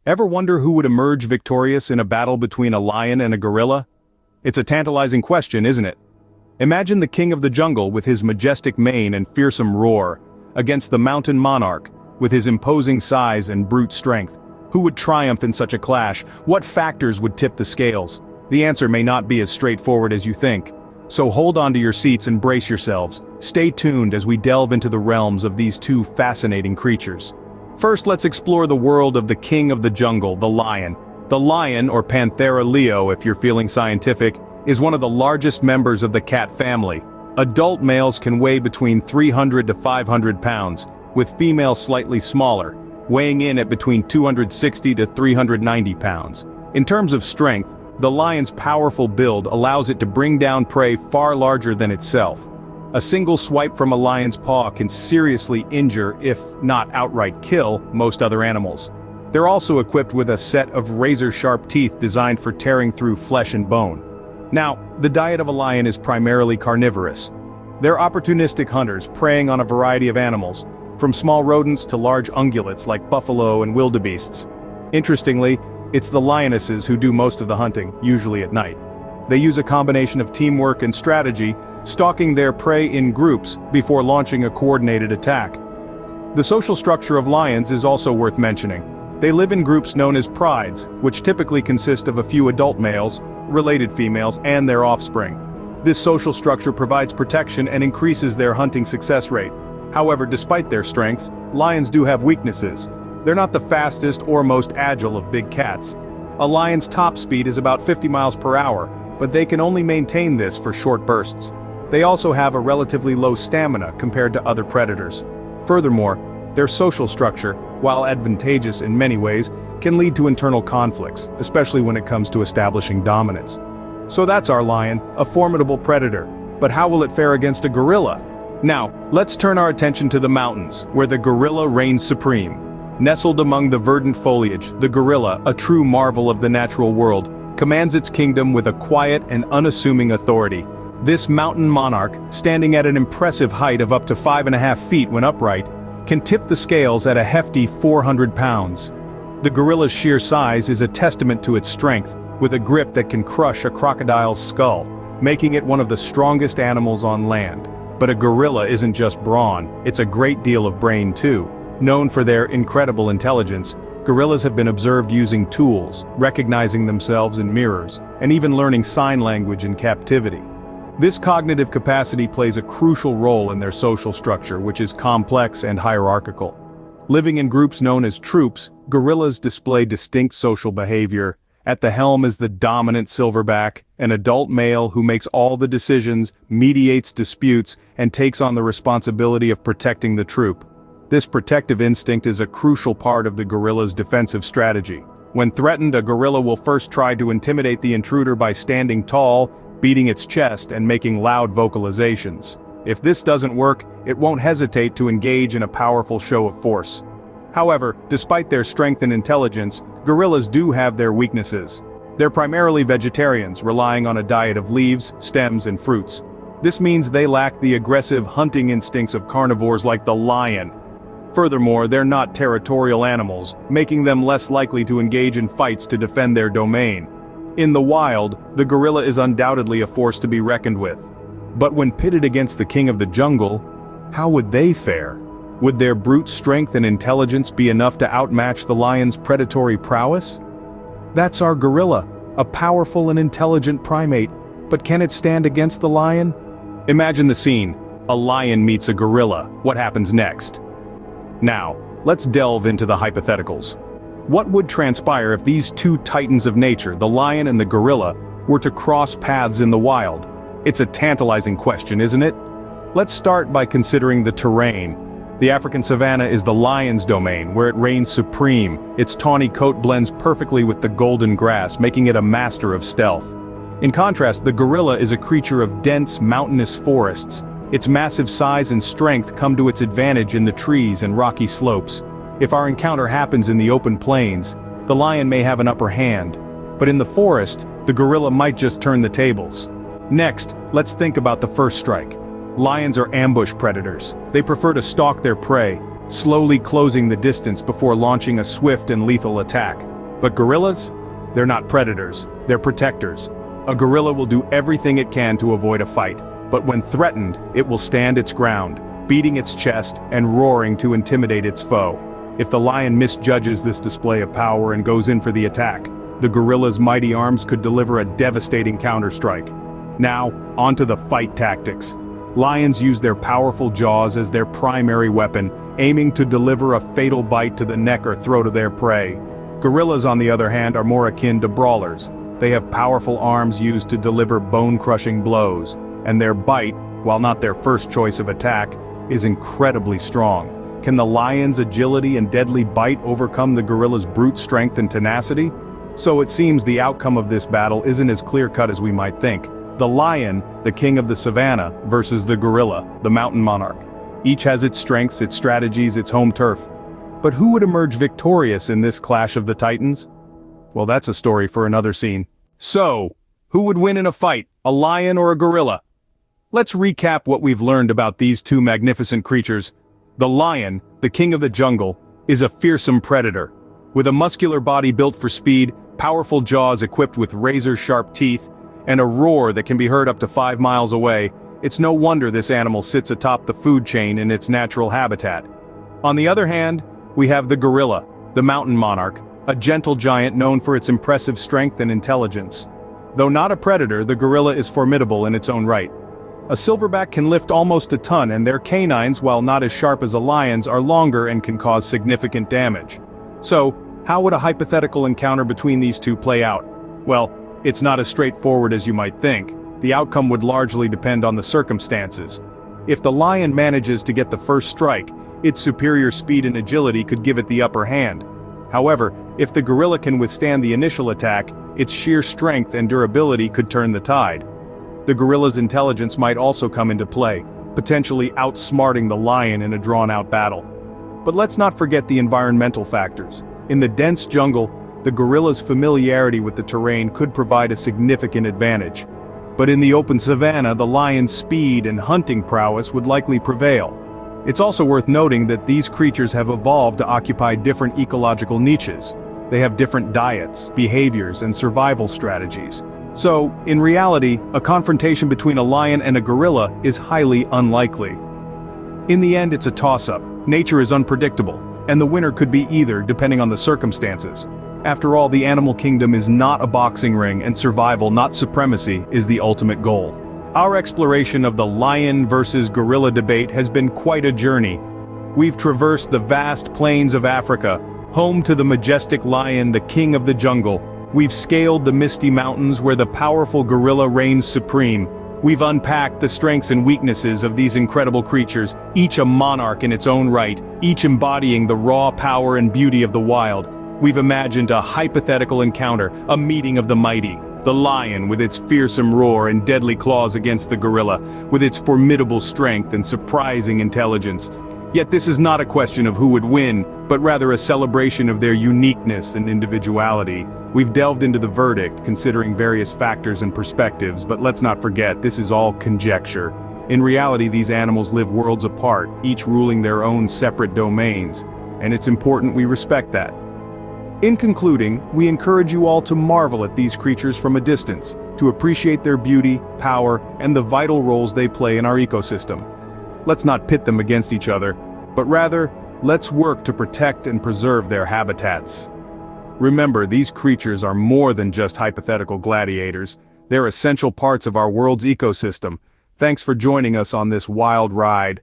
Ever wonder who would emerge victorious in a battle between a lion and a gorilla? It's a tantalizing question, isn't it? Imagine the king of the jungle with his majestic mane and fearsome roar, against the mountain monarch, with his imposing size and brute strength. Who would triumph in such a clash? What factors would tip the scales? The answer may not be as straightforward as you think. So hold on to your seats and brace yourselves. Stay tuned as we delve into the realms of these two fascinating creatures. First, let's explore the world of the king of the jungle, the lion. The lion, or Panthera leo if you're feeling scientific, is one of the largest members of the cat family. Adult males can weigh between 300 to 500 pounds, with females slightly smaller, weighing in at between 260 to 390 pounds. In terms of strength, the lion's powerful build allows it to bring down prey far larger than itself. A single swipe from a lion's paw can seriously injure, if not outright kill, most other animals. They're also equipped with a set of razor-sharp teeth designed for tearing through flesh and bone. Now, the diet of a lion is primarily carnivorous. They're opportunistic hunters preying on a variety of animals, from small rodents to large ungulates like buffalo and wildebeests. Interestingly, it's the lionesses who do most of the hunting, usually at night. They use a combination of teamwork and strategy, stalking their prey in groups before launching a coordinated attack. The social structure of lions is also worth mentioning. They live in groups known as prides, which typically consist of a few adult males, related females, and their offspring. This social structure provides protection and increases their hunting success rate. However, despite their strengths, lions do have weaknesses. They're not the fastest or most agile of big cats. A lion's top speed is about 50 miles per hour, but they can only maintain this for short bursts. They also have a relatively low stamina compared to other predators. Furthermore, their social structure, while advantageous in many ways, can lead to internal conflicts, especially when it comes to establishing dominance. So that's our lion, a formidable predator. But how will it fare against a gorilla? Now, let's turn our attention to the mountains, where the gorilla reigns supreme. Nestled among the verdant foliage, the gorilla, a true marvel of the natural world, commands its kingdom with a quiet and unassuming authority. This mountain monarch, standing at an impressive height of up to 5.5 feet when upright, can tip the scales at a hefty 400 pounds. The gorilla's sheer size is a testament to its strength, with a grip that can crush a crocodile's skull, making it one of the strongest animals on land. But a gorilla isn't just brawn, it's a great deal of brain too. Known for their incredible intelligence, gorillas have been observed using tools, recognizing themselves in mirrors, and even learning sign language in captivity. This cognitive capacity plays a crucial role in their social structure, which is complex and hierarchical. Living in groups known as troops, gorillas display distinct social behavior. At the helm is the dominant silverback, an adult male who makes all the decisions, mediates disputes, and takes on the responsibility of protecting the troop. This protective instinct is a crucial part of the gorilla's defensive strategy. When threatened, a gorilla will first try to intimidate the intruder by standing tall, beating its chest, and making loud vocalizations. If this doesn't work, it won't hesitate to engage in a powerful show of force. However, despite their strength and intelligence, gorillas do have their weaknesses. They're primarily vegetarians, relying on a diet of leaves, stems, and fruits. This means they lack the aggressive hunting instincts of carnivores like the lion. Furthermore, they're not territorial animals, making them less likely to engage in fights to defend their domain. In the wild, the gorilla is undoubtedly a force to be reckoned with. But when pitted against the king of the jungle, how would they fare? Would their brute strength and intelligence be enough to outmatch the lion's predatory prowess? That's our gorilla, a powerful and intelligent primate, but can it stand against the lion? Imagine the scene. A lion meets a gorilla. What happens next? Now, let's delve into the hypotheticals. What would transpire if these two titans of nature, the lion and the gorilla, were to cross paths in the wild? It's a tantalizing question, isn't it? Let's start by considering the terrain. The African savanna is the lion's domain, where it reigns supreme. Its tawny coat blends perfectly with the golden grass, making it a master of stealth. In contrast, the gorilla is a creature of dense, mountainous forests. Its massive size and strength come to its advantage in the trees and rocky slopes. If our encounter happens in the open plains, the lion may have an upper hand. But in the forest, the gorilla might just turn the tables. Next, let's think about the first strike. Lions are ambush predators. They prefer to stalk their prey, slowly closing the distance before launching a swift and lethal attack. But gorillas? They're not predators, they're protectors. A gorilla will do everything it can to avoid a fight, but when threatened, it will stand its ground, beating its chest and roaring to intimidate its foe. If the lion misjudges this display of power and goes in for the attack, the gorilla's mighty arms could deliver a devastating counterstrike. Now, onto the fight tactics. Lions use their powerful jaws as their primary weapon, aiming to deliver a fatal bite to the neck or throat of their prey. Gorillas, on the other hand, are more akin to brawlers. They have powerful arms used to deliver bone-crushing blows, and their bite, while not their first choice of attack, is incredibly strong. Can the lion's agility and deadly bite overcome the gorilla's brute strength and tenacity? So it seems the outcome of this battle isn't as clear-cut as we might think. The lion, the king of the savannah, versus the gorilla, the mountain monarch. Each has its strengths, its strategies, its home turf. But who would emerge victorious in this clash of the titans? Well, that's a story for another scene. So, who would win in a fight, a lion or a gorilla? Let's recap what we've learned about these two magnificent creatures. The lion, the king of the jungle, is a fearsome predator. With a muscular body built for speed, powerful jaws equipped with razor-sharp teeth, and a roar that can be heard up to 5 miles away, it's no wonder this animal sits atop the food chain in its natural habitat. On the other hand, we have the gorilla, the mountain monarch, a gentle giant known for its impressive strength and intelligence. Though not a predator, the gorilla is formidable in its own right. A silverback can lift almost a ton, and their canines, while not as sharp as a lion's, are longer and can cause significant damage. So, how would a hypothetical encounter between these two play out? Well, it's not as straightforward as you might think. The outcome would largely depend on the circumstances. If the lion manages to get the first strike, its superior speed and agility could give it the upper hand. However, if the gorilla can withstand the initial attack, its sheer strength and durability could turn the tide. The gorilla's intelligence might also come into play, potentially outsmarting the lion in a drawn-out battle. But let's not forget the environmental factors. In the dense jungle, the gorilla's familiarity with the terrain could provide a significant advantage. But in the open savanna, the lion's speed and hunting prowess would likely prevail. It's also worth noting that these creatures have evolved to occupy different ecological niches. They have different diets, behaviors, and survival strategies. So, in reality, a confrontation between a lion and a gorilla is highly unlikely. In the end, it's a toss-up. Nature is unpredictable, and the winner could be either, depending on the circumstances. After all, the animal kingdom is not a boxing ring, and survival, not supremacy, is the ultimate goal. Our exploration of the lion versus gorilla debate has been quite a journey. We've traversed the vast plains of Africa, home to the majestic lion, the king of the jungle. We've scaled the misty mountains where the powerful gorilla reigns supreme. We've unpacked the strengths and weaknesses of these incredible creatures, each a monarch in its own right, each embodying the raw power and beauty of the wild. We've imagined a hypothetical encounter, a meeting of the mighty. The lion with its fearsome roar and deadly claws against the gorilla, with its formidable strength and surprising intelligence. Yet this is not a question of who would win, but rather a celebration of their uniqueness and individuality. We've delved into the verdict, considering various factors and perspectives, but let's not forget, this is all conjecture. In reality, these animals live worlds apart, each ruling their own separate domains, and it's important we respect that. In concluding, we encourage you all to marvel at these creatures from a distance, to appreciate their beauty, power, and the vital roles they play in our ecosystem. Let's not pit them against each other, but rather, let's work to protect and preserve their habitats. Remember, these creatures are more than just hypothetical gladiators. They're essential parts of our world's ecosystem. Thanks for joining us on this wild ride.